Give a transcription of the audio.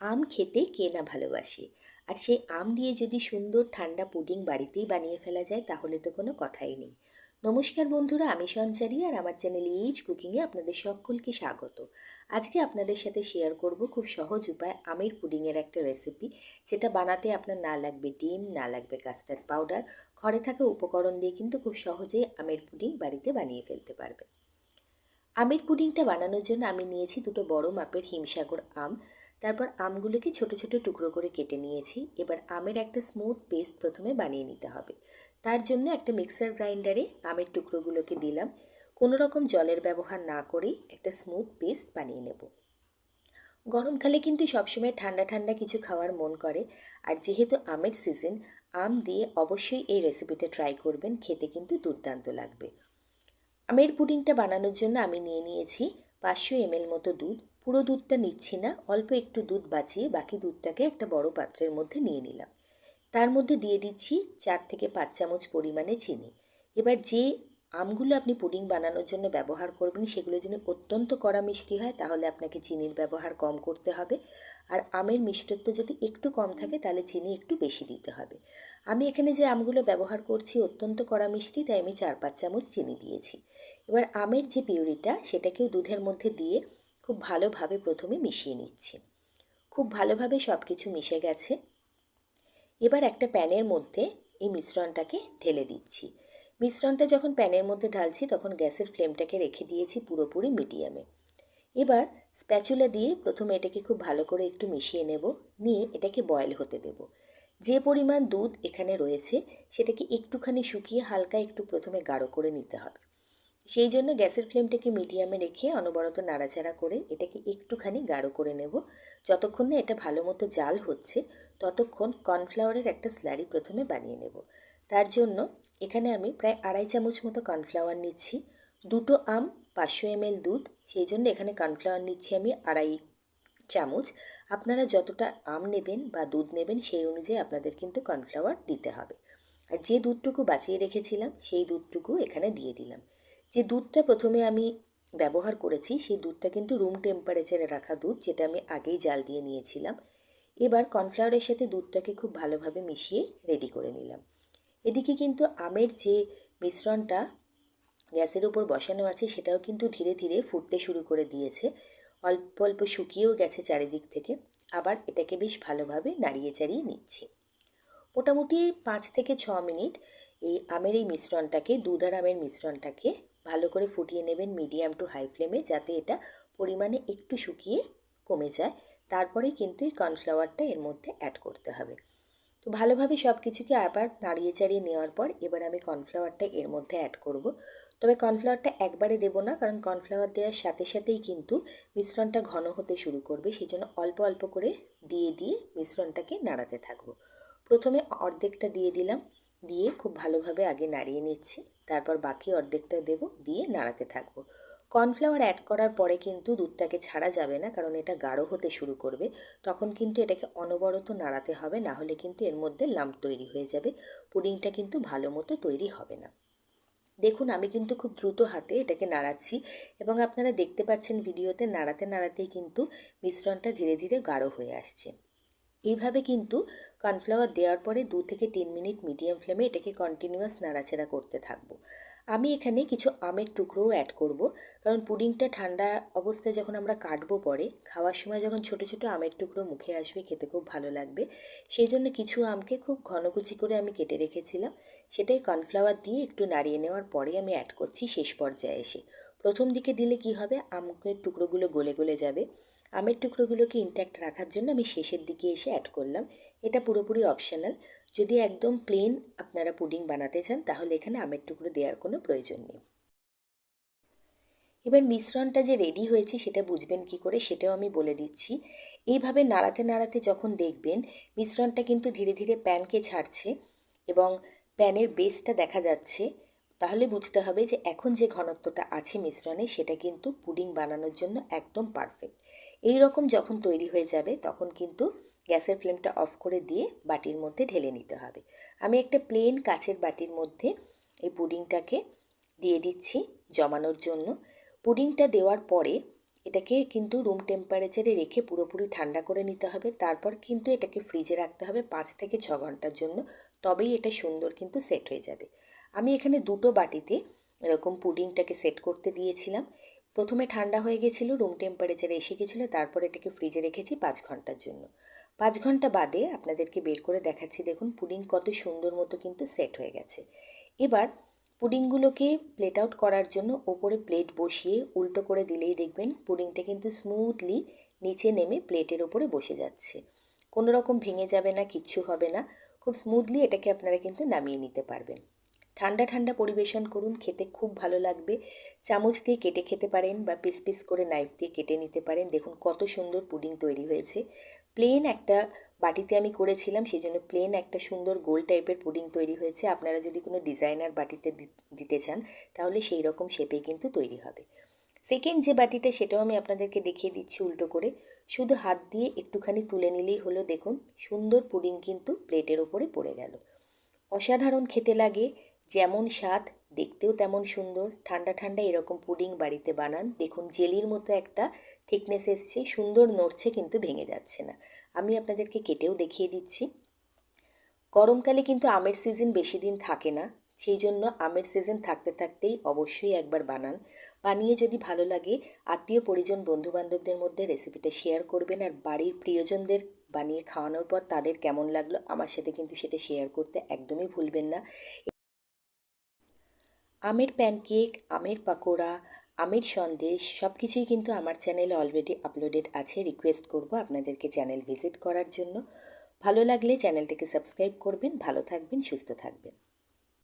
আম খেতে কে না ভালোবাসে। আর সেই আম দিয়ে যদি সুন্দর ঠান্ডা পুডিং বাড়িতেই বানিয়ে ফেলা যায় তাহলে তো কোনো কথাই নেই। নমস্কার বন্ধুরা, আমি সঞ্চারী আর আমার চ্যানেল এইচ কুকিংয়ে আপনাদের সকলকে স্বাগত। আজকে আপনাদের সাথে শেয়ার করব খুব সহজ উপায় আমের পুডিংয়ের একটা রেসিপি, যেটা বানাতে আপনার না লাগবে ডিম, না লাগবে কাস্টার্ড পাউডার। ঘরে থাকা উপকরণ দিয়ে কিন্তু খুব সহজেই আমের পুডিং বাড়িতে বানিয়ে ফেলতে পারবে। আমের পুডিংটা বানানোর জন্য আমি নিয়েছি দুটো বড় মাপের হিমসাগর আম। তারপর আমগুলোকে ছোট ছোট টুকরো করে কেটে নিয়েছি। এবার আমের একটা স্মুথ পেস্ট প্রথমে বানিয়ে নিতে হবে। তার জন্য একটা মিক্সার গ্রাইন্ডারে আমের টুকরোগুলোকে দিলাম। কোনো রকম জলের ব্যবহার না করেই একটা স্মুথ পেস্ট বানিয়ে নেব। গরমকালে কিন্তু সবসময় ঠান্ডা ঠান্ডা কিছু খাওয়ার মন করে, আর যেহেতু আমের সিজন, আম দিয়ে অবশ্যই এই রেসিপিটা ট্রাই করবেন, খেতে কিন্তু দুর্দান্ত লাগবে। আমের পুডিংটা বানানোর জন্য আমি নিয়ে নিয়েছি 500 ml মতো দুধ। পুরো দুধটা নিচ্ছি না, অল্প একটু দুধ বাঁচিয়ে বাকি দুধটাকে একটা বড় পাত্রের মধ্যে নিয়ে নিলাম। তার মধ্যে দিয়ে দিচ্ছি 4 থেকে 5 চামচ পরিমাণে চিনি। এবার যে আমগুলো আপনি পুডিং বানানোর জন্য ব্যবহার করবেন সেগুলো যদি অত্যন্ত কড়া মিষ্টি হয় তাহলে আপনাকে চিনির ব্যবহার কম করতে হবে, আর আমের মিষ্টত্ব যদি একটু কম থাকে তাহলে চিনি একটু বেশি দিতে হবে। আমি এখানে যে আমগুলো ব্যবহার করছি অত্যন্ত কড়া মিষ্টি, তাই আমি 4-5 চামচ চিনি দিয়েছি। এবার আমের যে পিউরিটা সেটাকেও দুধের মধ্যে দিয়ে খুব ভালোভাবে প্রথমে মিশিয়ে নিচ্ছি। খুব ভালোভাবে সব কিছু মিশে গেছে। এবার একটা প্যানের মধ্যে এই মিশ্রণটাকে ঢেলে দিচ্ছি। মিশ্রণটা যখন প্যানের মধ্যে ঢালছি তখন গ্যাসের ফ্লেমটাকে রেখে দিয়েছি পুরোপুরি মিডিয়ামে। এবার স্প্যাচুলা দিয়ে প্রথমে এটাকে খুব ভালো করে একটু মিশিয়ে নেব, নিয়ে এটাকে বয়েল হতে দেব। যে পরিমাণ দুধ এখানে রয়েছে সেটাকে একটুখানি শুকিয়ে হালকা একটু প্রথমে গাঢ় করে নিতে হবে। সেই জন্য গ্যাসের ফ্লেমটাকে মিডিয়ামে রেখে অনবরত নাড়াচাড়া করে এটাকে একটুখানি গাঢ় করে নেব। যতক্ষণ না এটা ভালো মতো জাল হচ্ছে ততক্ষণ কর্নফ্লাওয়ারের একটা স্লারি প্রথমে বানিয়ে নেব। তার জন্য এখানে আমি প্রায় 2.5 চামচ মতো কর্নফ্লাওয়ার নিচ্ছি। দুটো আম, 500 ml দুধ, সেই জন্য এখানে কর্নফ্লাওয়ার নিচ্ছি আমি 2.5 চামচ। আপনারা যতটা আম নেবেন বা দুধ নেবেন সেই অনুযায়ী আপনাদের কিন্তু কর্নফ্লাওয়ার দিতে হবে। আর যে দুধটুকু বাঁচিয়ে রেখেছিলাম সেই দুধটুকু এখানে দিয়ে দিলাম। যে দুধটা প্রথমে আমি ব্যবহার করেছি সেই দুধটা কিন্তু রুম টেম্পারেচারে রাখা দুধ, যেটা আমি আগেই জাল দিয়ে নিয়েছিলাম। এবার কর্নফ্লাওয়ারের সাথে দুধটাকে খুব ভালোভাবে মিশিয়ে রেডি করে নিলাম। এদিকে কিন্তু আমের যে মিশ্রণটা গ্যাসের উপর বসানো আছে সেটাও কিন্তু ধীরে ধীরে ফুটতে শুরু করে দিয়েছে। অল্প অল্প শুকিয়েও গেছে চারিদিক থেকে। আবার এটাকে বেশ ভালোভাবে নাড়িয়ে চাড়িয়ে নিচ্ছি। মোটামুটি 5 থেকে 6 মিনিট এই মিশ্রণটাকে, দুধ আর আমের মিশ্রণটাকে ভালো করে ফুটিয়ে নেবেন মিডিয়াম টু হাই ফ্লেমে, যাতে এটা পরিমাণে একটু শুকিয়ে কমে যায়। তারপরে কিন্তু এই কর্নফ্লাওয়ারটা এর মধ্যে অ্যাড করতে হবে। তো ভালোভাবে সব কিছুকে আবার নাড়িয়ে চাড়িয়ে নেওয়ার পর এবার আমি কর্নফ্লাওয়ারটা এর মধ্যে অ্যাড করব। তবে কর্নফ্লাওয়ারটা একবারে দেবো না, কারণ কর্নফ্লাওয়ার দেওয়ার সাথে সাথেই কিন্তু মিশ্রণটা ঘন হতে শুরু করবে। সেই জন্য অল্প অল্প করে দিয়ে দিয়ে মিশ্রণটাকে নাড়াতে থাকবো। প্রথমে অর্ধেকটা দিয়ে দিলাম, দিয়ে খুব ভালোভাবে আগে নাড়িয়ে নিচ্ছি। তারপর বাকি অর্ধেকটা দেব, দিয়ে নাড়াতে থাকবো। কর্নফ্লাওয়ার অ্যাড করার পরে কিন্তু দুধটাকে ছাড়া যাবে না, কারণ এটা গাঢ় হতে শুরু করবে। তখন কিন্তু এটাকে অনবরত নাড়াতে হবে, না হলে কিন্তু এর মধ্যে লাম্প তৈরি হয়ে যাবে। পুডিংটা কিন্তু ভালো মতো তৈরি হবে না। দেখুন আমি কিন্তু খুব দ্রুত হাতে এটাকে নাড়াচ্ছি, এবং আপনারা দেখতে পাচ্ছেন ভিডিওতে নাড়াতে নাড়াতেই কিন্তু মিশ্রণটা ধীরে ধীরে গাঢ় হয়ে আসছে। এইভাবে কিন্তু কর্নফ্লাওয়ার দেওয়ার পরে 2 থেকে 3 মিনিট মিডিয়াম ফ্লেমে এটাকে কন্টিনিউয়াস নাড়াচাড়া করতে থাকবো। আমি এখানে কিছু আমের টুকরোও অ্যাড করব, কারণ পুডিংটা ঠান্ডা অবস্থায় যখন আমরা কাটবো পরে খাওয়ার সময় যখন ছোট ছোট আমের টুকরো মুখে আসবে খেতে খুব ভালো লাগবে। সেই জন্য কিছু আমকে খুব ঘন কুচি করে আমি কেটে রেখেছিলাম, সেটাই কর্নফ্লাওয়ার দিয়ে একটু নাড়িয়ে নেওয়ার পরে আমি অ্যাড করছি শেষ পর্যায়ে এসে। প্রথম দিকে দিলে কি হবে, আমের টুকরোগুলো গলে গলে যাবে। আমের টুকরোগুলোকে ইনট্যাক্ট রাখার জন্য আমি শেষের দিকে এসে অ্যাড করলাম। এটা পুরোপুরি অপশনাল। যদি একদম প্লেন আপনারা পুডিং বানাতে চান তাহলে এখানে আমের টুকরো দেওয়ার কোনো প্রয়োজন নেই। এবার মিশ্রণটা যে রেডি হয়েছে সেটা বুঝবেন কি করে সেটাও আমি বলে দিচ্ছি। এইভাবে নাড়াতে নাড়াতে যখন দেখবেন মিশ্রণটা কিন্তু ধীরে ধীরে প্যানকে ছাড়ছে এবং প্যানের বেসটা দেখা যাচ্ছে, তাহলে বুঝতে হবে যে এখন যে ঘনত্বটা আছে মিশ্রণে সেটা কিন্তু পুডিং বানানোর জন্য একদম পারফেক্ট। এই রকম যখন তৈরি হয়ে যাবে তখন কিন্তু গ্যাসের ফ্লেমটা অফ করে দিয়ে বাটির মধ্যে ঢেলে নিতে হবে। আমি একটা প্লেন কাচের বাটির মধ্যে এই পুডিংটাকে দিয়ে দিচ্ছি জমানোর জন্য। পুডিংটা দেওয়ার পরে এটাকে কিন্তু রুম টেম্পারেচারে রেখে পুরোপুরি ঠান্ডা করে নিতে হবে। তারপর কিন্তু এটাকে ফ্রিজে রাখতে হবে 5 থেকে 6 ঘন্টার জন্য, তবেই এটা সুন্দর কিন্তু সেট হয়ে যাবে। আমি এখানে দুটো বাটিতে এরকম পুডিংটাকে সেট করতে দিয়েছিলাম। প্রথমে ঠান্ডা হয়ে গেছিলো, রুম টেম্পারেচারে এসে গেছিলো, তারপর এটাকে ফ্রিজে রেখেছি 5 ঘন্টার জন্য। 5 ঘন্টা বাদে আপনাদেরকে বের করে দেখাচ্ছি, দেখুন পুডিং কত সুন্দর মতো কিন্তু সেট হয়ে গেছে। এবার পুডিংগুলোকে প্লেট আউট করার জন্য ওপরে প্লেট বসিয়ে উল্টো করে দিলেই দেখবেন পুডিংটা কিন্তু স্মুথলি নিচে নেমে প্লেটের ওপরে বসে যাচ্ছে। কোনো রকম ভেঙে যাবে না, কিচ্ছু হবে না। খুব স্মুথলি এটাকে আপনারা কিন্তু নামিয়ে নিতে পারবেন। ঠান্ডা ঠান্ডা পরিবেশন করুন, খেতে খুব ভালো লাগবে। চামচ দিয়ে কেটে খেতে পারেন বা পিস পিস করে নাইফ দিয়ে কেটে নিতে পারেন। দেখুন কত সুন্দর পুডিং তৈরি হয়েছে। প্লেন একটা বাটিতে আমি করেছিলাম, সেই জন্য প্লেন একটা সুন্দর গোল টাইপের পুডিং তৈরি হয়েছে। আপনারা যদি কোনো ডিজাইনার বাটিতে দিতে চান তাহলে সেই রকম শেপে কিন্তু তৈরি হবে। সেকেন্ড যে বাটিটা সেটাও আমি আপনাদেরকে দেখিয়ে দিচ্ছি উল্টো করে। শুধু হাত দিয়ে একটুখানি তুলে নিলেই হলো। দেখুন সুন্দর পুডিং কিন্তু প্লেটের ওপরে পড়ে গেল। অসাধারণ খেতে লাগে, যেমন স্বাদ দেখতেও তেমন সুন্দর। ঠান্ডা ঠান্ডা এরকম পুডিং বাড়িতে বানান, দেখুন জেলির মতো একটা থিকনেস এসছে, সুন্দর নড়ছে কিন্তু ভেঙে যাচ্ছে না। আমি আপনাদেরকে কেটেও দেখিয়ে দিচ্ছি। গরমকালে কিন্তু আমের সিজন বেশি দিন থাকে না, সেই জন্য আমের সিজন থাকতে থাকতেই অবশ্যই একবার বানান। বানিয়ে যদি ভালো লাগে আত্মীয় পরিজন বন্ধুবান্ধবদের মধ্যে রেসিপিটা শেয়ার করবেন, আর বাড়ির প্রিয়জনদের বানিয়ে খাওয়ানোর পর তাদের কেমন লাগলো আমার সাথে কিন্তু সেটা শেয়ার করতে একদমই ভুলবেন না। আমের প্যানকেক, আমের পাকোড়া, আমের সন্দেশ সব কিছুই কিন্তু আমার চ্যানেলে অলরেডি আপলোডেড আছে। রিকোয়েস্ট করব আপনাদেরকে চ্যানেল ভিজিট করার জন্য। ভালো লাগলে চ্যানেলটিকে সাবস্ক্রাইব করবেন। ভালো থাকবেন, সুস্থ থাকবেন।